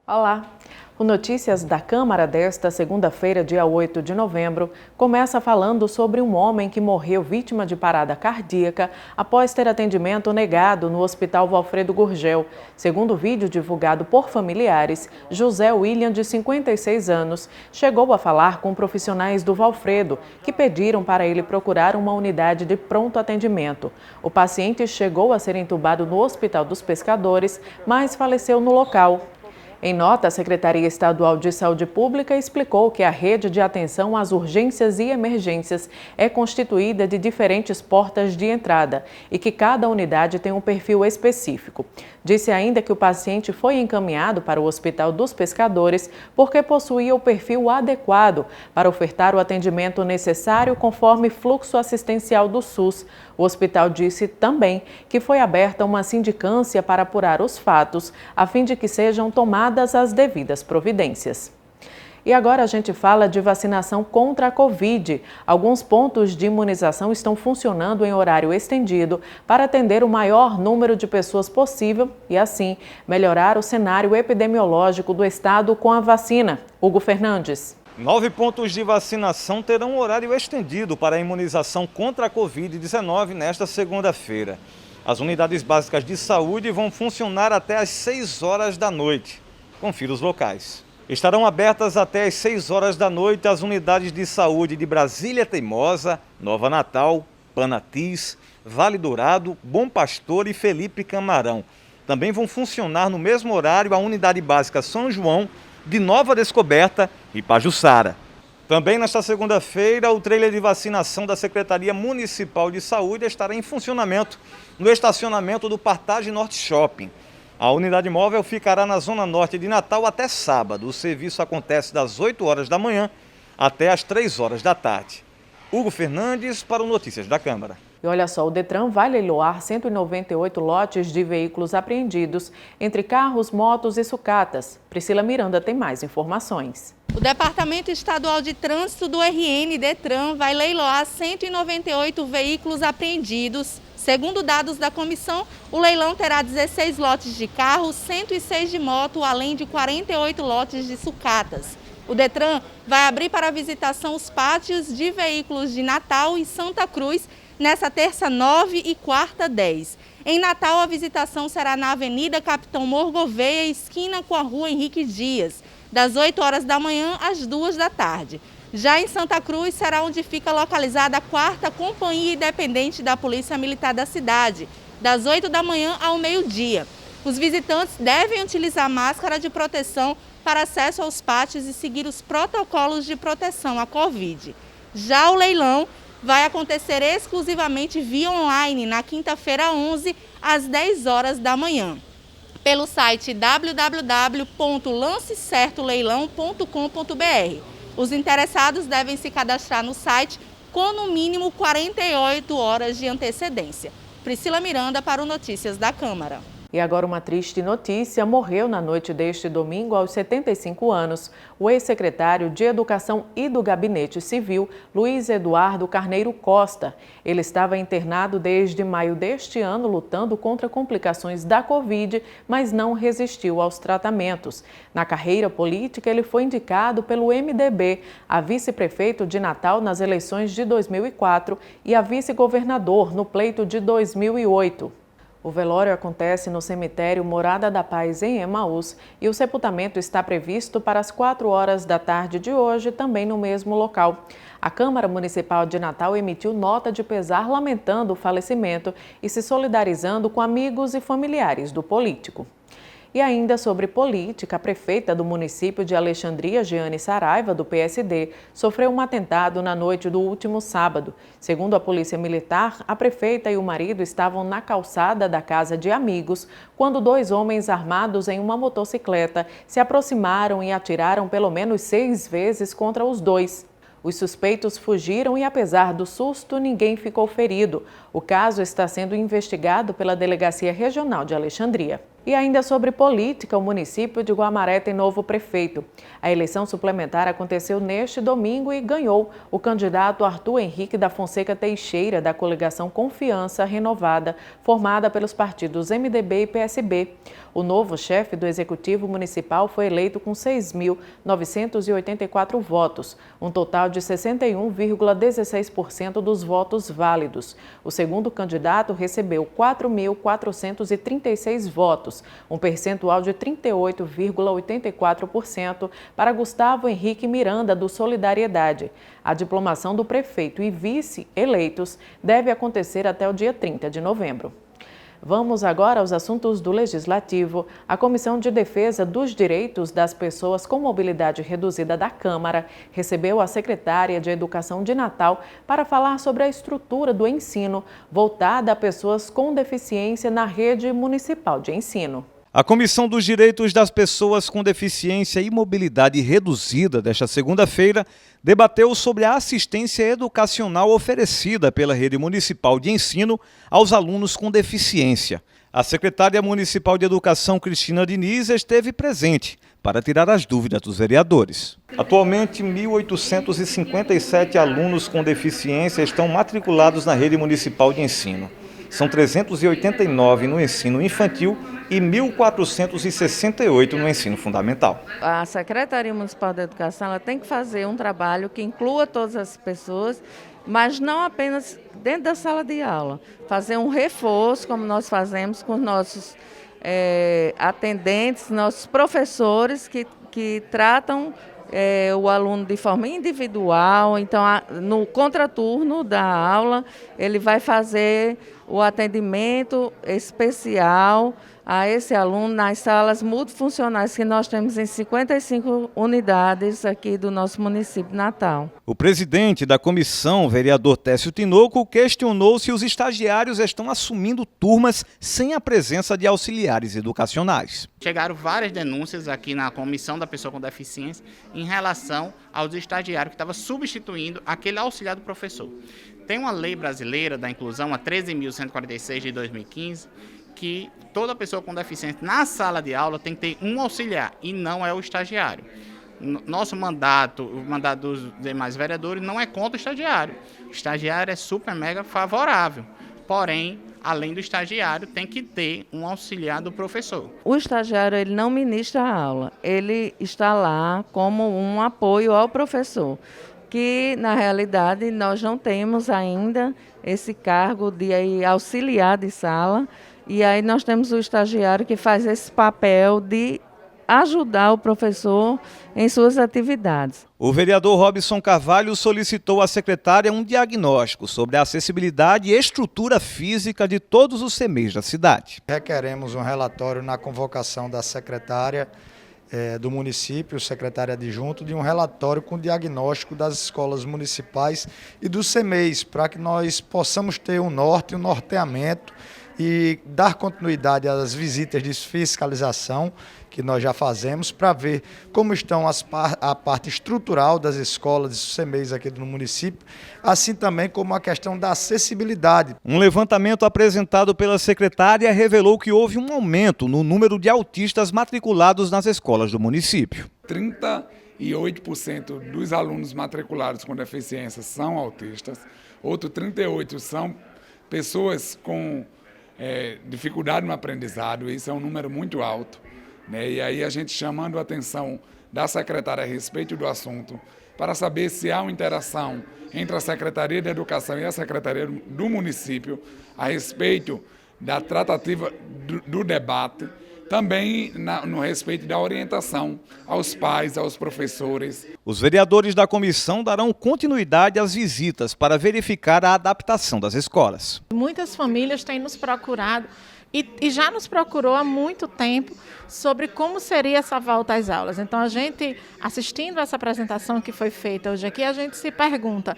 Olá! O Notícias da Câmara desta segunda-feira, dia 8 de novembro, começa falando sobre um homem que morreu vítima de parada cardíaca após ter atendimento negado no Hospital Valfredo Gurgel. Segundo o vídeo divulgado por familiares, José William, de 56 anos, chegou a falar com profissionais do Valfredo, que pediram para ele procurar uma unidade de pronto atendimento. O paciente chegou a ser entubado no Hospital dos Pescadores, mas faleceu no local. Em nota, a Secretaria Estadual de Saúde Pública explicou que a rede de atenção às urgências e emergências é constituída de diferentes portas de entrada e que cada unidade tem um perfil específico. Disse ainda que o paciente foi encaminhado para o Hospital dos Pescadores porque possuía o perfil adequado para ofertar o atendimento necessário conforme fluxo assistencial do SUS. O hospital disse também que foi aberta uma sindicância para apurar os fatos, a fim de que sejam tomadas as devidas providências. E agora a gente fala de vacinação contra a Covid. Alguns pontos de imunização estão funcionando em horário estendido para atender o maior número de pessoas possível e, assim, melhorar o cenário epidemiológico do estado com a vacina. Hugo Fernandes. 9 pontos de vacinação terão horário estendido para a imunização contra a Covid-19 nesta segunda-feira. As unidades básicas de saúde vão funcionar até às 6 horas da noite. Confira os locais. Estarão abertas até às 6 horas da noite as unidades de saúde de Brasília Teimosa, Nova Natal, Panatis, Vale Dourado, Bom Pastor e Felipe Camarão. Também vão funcionar no mesmo horário a unidade básica São João, de Nova Descoberta e Pajuçara. Também nesta segunda-feira, o trailer de vacinação da Secretaria Municipal de Saúde estará em funcionamento no estacionamento do Partage Norte Shopping. A unidade móvel ficará na Zona Norte de Natal até sábado. O serviço acontece das 8 horas da manhã até as 3 horas da tarde. Hugo Fernandes para o Notícias da Câmara. E olha só, o Detran vai leiloar 198 lotes de veículos apreendidos, entre carros, motos e sucatas. Priscila Miranda tem mais informações. O Departamento Estadual de Trânsito do RN Detran vai leiloar 198 veículos apreendidos. Segundo dados da comissão, o leilão terá 16 lotes de carros, 106 de moto, além de 48 lotes de sucatas. O Detran vai abrir para visitação os pátios de veículos de Natal e Santa Cruz nessa terça 9 e quarta 10. Em Natal, a visitação será na Avenida Capitão Morgoveia, esquina com a Rua Henrique Dias, das 8 horas da manhã às 2 da tarde. Já em Santa Cruz, será onde fica localizada a 4ª Companhia Independente da Polícia Militar da cidade, das 8 da manhã ao meio-dia. Os visitantes devem utilizar máscara de proteção para acesso aos pátios e seguir os protocolos de proteção à Covid. Já o leilão vai acontecer exclusivamente via online na quinta-feira 11, às 10 horas da manhã, pelo site www.lancecertoleilão.com.br. Os interessados devem se cadastrar no site com no mínimo 48 horas de antecedência. Priscila Miranda para o Notícias da Câmara. E agora uma triste notícia: morreu na noite deste domingo, aos 75 anos, o ex-secretário de Educação e do Gabinete Civil, Luiz Eduardo Carneiro Costa. Ele estava internado desde maio deste ano, lutando contra complicações da Covid, mas não resistiu aos tratamentos. Na carreira política, ele foi indicado pelo MDB a vice-prefeito de Natal nas eleições de 2004 e a vice-governador no pleito de 2008. O velório acontece no cemitério Morada da Paz, em Emaús, e o sepultamento está previsto para as 4 horas da tarde de hoje, também no mesmo local. A Câmara Municipal de Natal emitiu nota de pesar lamentando o falecimento e se solidarizando com amigos e familiares do político. E ainda sobre política, a prefeita do município de Alexandria, Jeane Saraiva, do PSD, sofreu um atentado na noite do último sábado. Segundo a Polícia Militar, a prefeita e o marido estavam na calçada da casa de amigos quando 2 homens armados em uma motocicleta se aproximaram e atiraram pelo menos 6 vezes contra os dois. Os suspeitos fugiram e, apesar do susto, ninguém ficou ferido. O caso está sendo investigado pela Delegacia Regional de Alexandria. E ainda sobre política, o município de Guamaré tem novo prefeito. A eleição suplementar aconteceu neste domingo e ganhou o candidato Arthur Henrique da Fonseca Teixeira, da coligação Confiança Renovada, formada pelos partidos MDB e PSB. O novo chefe do Executivo Municipal foi eleito com 6.984 votos, um total de 61,16% dos votos válidos. O segundo candidato recebeu 4.436 votos, um percentual de 38,84% para Gustavo Henrique Miranda, do Solidariedade. A diplomação do prefeito e vice eleitos deve acontecer até o dia 30 de novembro. Vamos agora aos assuntos do Legislativo. A Comissão de Defesa dos Direitos das Pessoas com Mobilidade Reduzida da Câmara recebeu a secretária de Educação de Natal para falar sobre a estrutura do ensino voltada a pessoas com deficiência na rede municipal de ensino. A Comissão dos Direitos das Pessoas com Deficiência e Mobilidade Reduzida desta segunda-feira debateu sobre a assistência educacional oferecida pela Rede Municipal de Ensino aos alunos com deficiência. A secretária municipal de Educação, Cristina Diniz, esteve presente para tirar as dúvidas dos vereadores. Atualmente, 1.857 alunos com deficiência estão matriculados na Rede Municipal de Ensino. São 389 no ensino infantil e 1.468 no ensino fundamental. A Secretaria Municipal de Educação ela tem que fazer um trabalho que inclua todas as pessoas, mas não apenas dentro da sala de aula. Fazer um reforço, como nós fazemos com nossos atendentes, nossos professores que tratam o aluno de forma individual. Então, no contraturno da aula, ele vai fazer o atendimento especial a esse aluno nas salas multifuncionais que nós temos em 55 unidades aqui do nosso município natal. O presidente da comissão, vereador Técio Tinoco, questionou se os estagiários estão assumindo turmas sem a presença de auxiliares educacionais. Chegaram várias denúncias aqui na comissão da pessoa com deficiência em relação aos estagiários que estavam substituindo aquele auxiliar do professor. Tem uma lei brasileira da inclusão, a 13.146 de 2015, que toda pessoa com deficiência na sala de aula tem que ter um auxiliar e não é o estagiário. Nosso mandato, o mandato dos demais vereadores, não é contra o estagiário. O estagiário é super mega favorável, porém, além do estagiário, tem que ter um auxiliar do professor. O estagiário ele não ministra a aula, ele está lá como um apoio ao professor, que na realidade nós não temos ainda esse cargo de auxiliar de sala. E aí nós temos o estagiário que faz esse papel de ajudar o professor em suas atividades. O vereador Robson Carvalho solicitou à secretária um diagnóstico sobre a acessibilidade e estrutura física de todos os CMEs da cidade. Requeremos um relatório na convocação da secretária do município, secretária adjunto, de um relatório com diagnóstico das escolas municipais e dos CMEs, para que nós possamos ter um norte, um norteamento e dar continuidade às visitas de fiscalização que nós já fazemos para ver como estão a parte estrutural das escolas e CMEs aqui no município, assim também como a questão da acessibilidade. Um levantamento apresentado pela secretária revelou que houve um aumento no número de autistas matriculados nas escolas do município. 38% dos alunos matriculados com deficiência são autistas, outros 38% são pessoas com dificuldade no aprendizado. Isso é um número muito alto, né? E aí a gente chamando a atenção da secretária a respeito do assunto, para saber se há uma interação entre a Secretaria de Educação e a Secretaria do município a respeito da tratativa do debate, também no respeito da orientação aos pais, aos professores. Os vereadores da comissão darão continuidade às visitas para verificar a adaptação das escolas. Muitas famílias têm nos procurado e já nos procurou há muito tempo sobre como seria essa volta às aulas. Então, a gente, assistindo essa apresentação que foi feita hoje aqui, a gente se pergunta,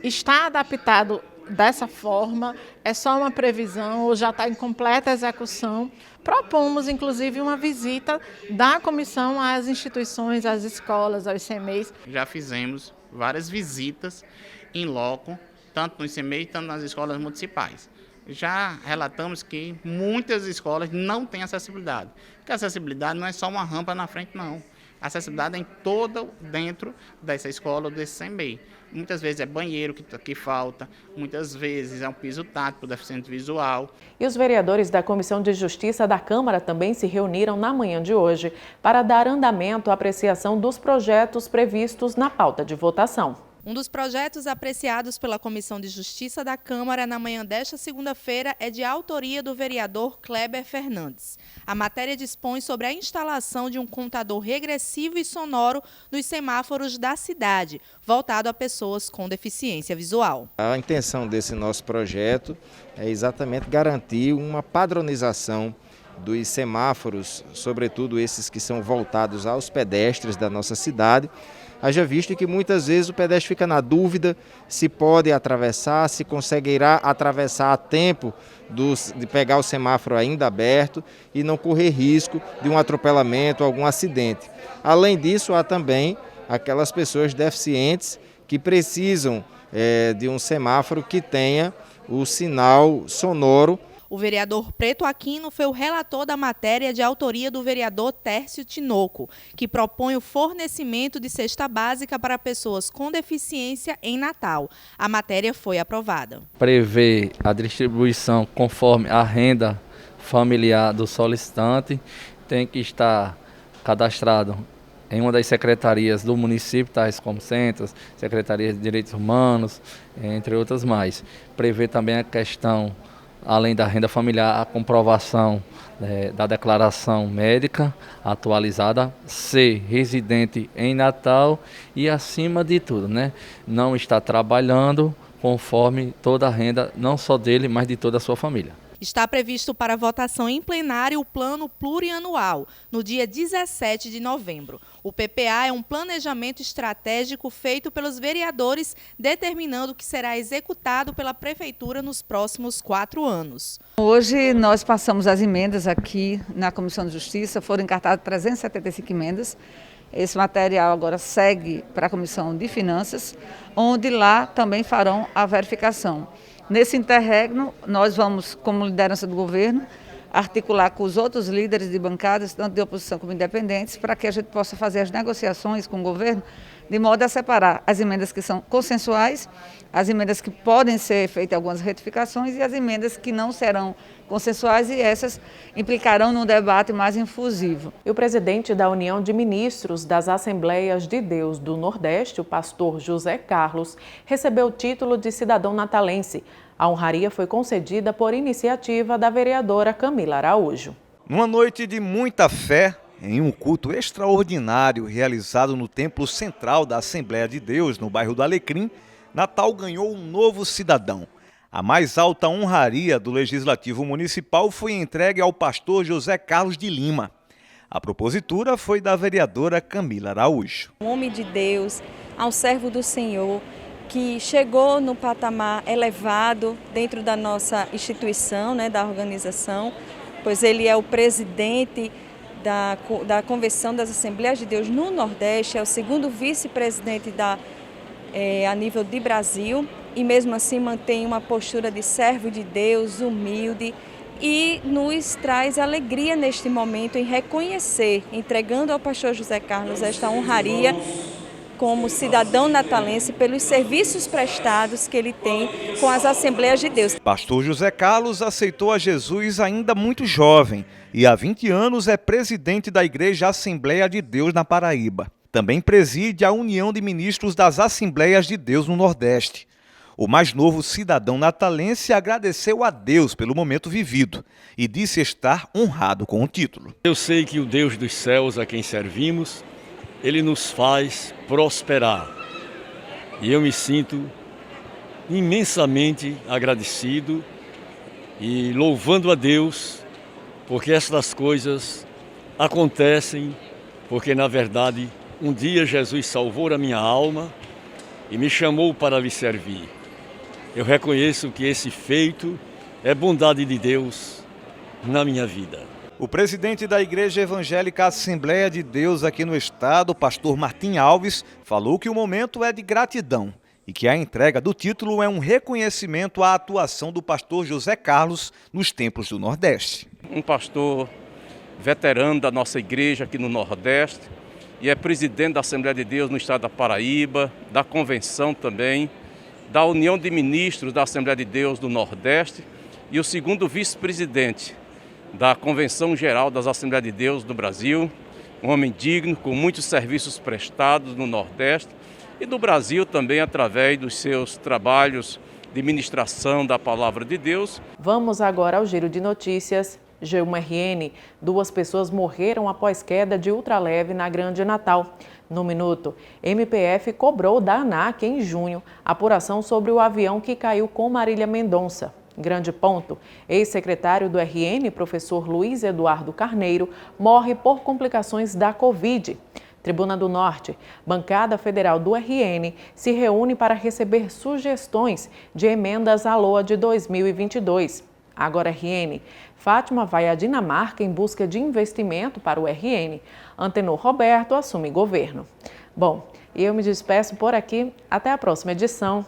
está adaptado dessa forma? É só uma previsão ou já está em completa execução? Propomos, inclusive, uma visita da comissão às instituições, às escolas, aos CMEs. Já fizemos várias visitas em loco, tanto nos CMEs, tanto nas escolas municipais. já relatamos que muitas escolas não têm acessibilidade. Porque a acessibilidade não é só uma rampa na frente, não. A acessibilidade é em todo dentro dessa escola ou desse CMEI. Muitas vezes é banheiro que falta, muitas vezes é um piso tátil para o deficiente visual. E os vereadores da Comissão de Justiça da Câmara também se reuniram na manhã de hoje para dar andamento à apreciação dos projetos previstos na pauta de votação. Um dos projetos apreciados pela Comissão de Justiça da Câmara na manhã desta segunda-feira é de autoria do vereador Kleber Fernandes. A matéria dispõe sobre a instalação de um contador regressivo e sonoro nos semáforos da cidade, voltado a pessoas com deficiência visual. A intenção desse nosso projeto é exatamente garantir uma padronização dos semáforos, sobretudo esses que são voltados aos pedestres da nossa cidade. Haja visto que muitas vezes o pedestre fica na dúvida se pode atravessar, se conseguirá atravessar a tempo de pegar o semáforo ainda aberto e não correr risco de um atropelamento, algum acidente. Além disso, há também aquelas pessoas deficientes que precisam de um semáforo que tenha o sinal sonoro. O vereador Preto Aquino foi o relator da matéria de autoria do vereador Tércio Tinoco, que propõe o fornecimento de cesta básica para pessoas com deficiência em Natal. A matéria foi aprovada. Prevê a distribuição conforme a renda familiar do solicitante, tem que estar cadastrado em uma das secretarias do município, tais como Centros, Secretaria de Direitos Humanos, entre outras mais. Prevê também a questão, além da renda familiar, a comprovação da declaração médica atualizada, ser residente em Natal e, acima de tudo, não está trabalhando conforme toda a renda, não só dele, mas de toda a sua família. Está previsto para votação em plenário o Plano Plurianual, no dia 17 de novembro. O PPA é um planejamento estratégico feito pelos vereadores, determinando o que será executado pela Prefeitura nos próximos 4 anos. Hoje nós passamos as emendas aqui na Comissão de Justiça, foram encartadas 375 emendas. Esse material agora segue para a Comissão de Finanças, onde lá também farão a verificação. Nesse interregno, nós vamos, como liderança do governo, articular com os outros líderes de bancadas, tanto de oposição como independentes, para que a gente possa fazer as negociações com o governo, de modo a separar as emendas que são consensuais, as emendas que podem ser feitas algumas retificações e as emendas que não serão consensuais, e essas implicarão num debate mais infusivo. E o presidente da União de Ministros das Assembleias de Deus do Nordeste, o pastor José Carlos, recebeu o título de cidadão natalense. A honraria foi concedida por iniciativa da vereadora Camila Araújo. Numa noite de muita fé, em um culto extraordinário realizado no Templo Central da Assembleia de Deus, no bairro do Alecrim, Natal ganhou um novo cidadão. A mais alta honraria do Legislativo Municipal foi entregue ao pastor José Carlos de Lima. A propositura foi da vereadora Camila Araújo. Um homem de Deus, um servo do Senhor, que chegou no patamar elevado dentro da nossa instituição, da organização, pois ele é o presidente da Convenção das Assembleias de Deus no Nordeste, é o segundo vice-presidente a nível de Brasil, e mesmo assim mantém uma postura de servo de Deus, humilde, e nos traz alegria neste momento em reconhecer, entregando ao pastor José Carlos esta honraria como cidadão natalense pelos serviços prestados que ele tem com as Assembleias de Deus. Pastor José Carlos aceitou a Jesus ainda muito jovem e há 20 anos é presidente da Igreja Assembleia de Deus na Paraíba. Também preside a União de Ministros das Assembleias de Deus no Nordeste. O mais novo cidadão natalense agradeceu a Deus pelo momento vivido e disse estar honrado com o título. Eu sei que o Deus dos céus a quem servimos, Ele nos faz prosperar. E eu me sinto imensamente agradecido e louvando a Deus, porque estas coisas acontecem, porque na verdade um dia Jesus salvou a minha alma e me chamou para lhe servir. Eu reconheço que esse feito é bondade de Deus na minha vida. O presidente da Igreja Evangélica Assembleia de Deus aqui no estado, pastor Martim Alves, falou que o momento é de gratidão e que a entrega do título é um reconhecimento à atuação do pastor José Carlos nos templos do Nordeste. Um pastor veterano da nossa igreja aqui no Nordeste e é presidente da Assembleia de Deus no estado da Paraíba, da Convenção também, da União de Ministros da Assembleia de Deus do Nordeste e o segundo vice-presidente da Convenção Geral das Assembleias de Deus do Brasil, um homem digno, com muitos serviços prestados no Nordeste e do Brasil também através dos seus trabalhos de ministração da Palavra de Deus. Vamos agora ao giro de notícias. G1RN, 2 pessoas morreram após queda de ultraleve na Grande Natal. No Minuto, MPF cobrou da ANAC em junho apuração sobre o avião que caiu com Marília Mendonça. Grande Ponto, ex-secretário do RN, professor Luiz Eduardo Carneiro, morre por complicações da Covid. Tribuna do Norte, bancada federal do RN se reúne para receber sugestões de emendas à LOA de 2022. Agora RN, Fátima vai à Dinamarca em busca de investimento para o RN. Antenor Roberto assume governo. Bom, eu me despeço por aqui. Até a próxima edição.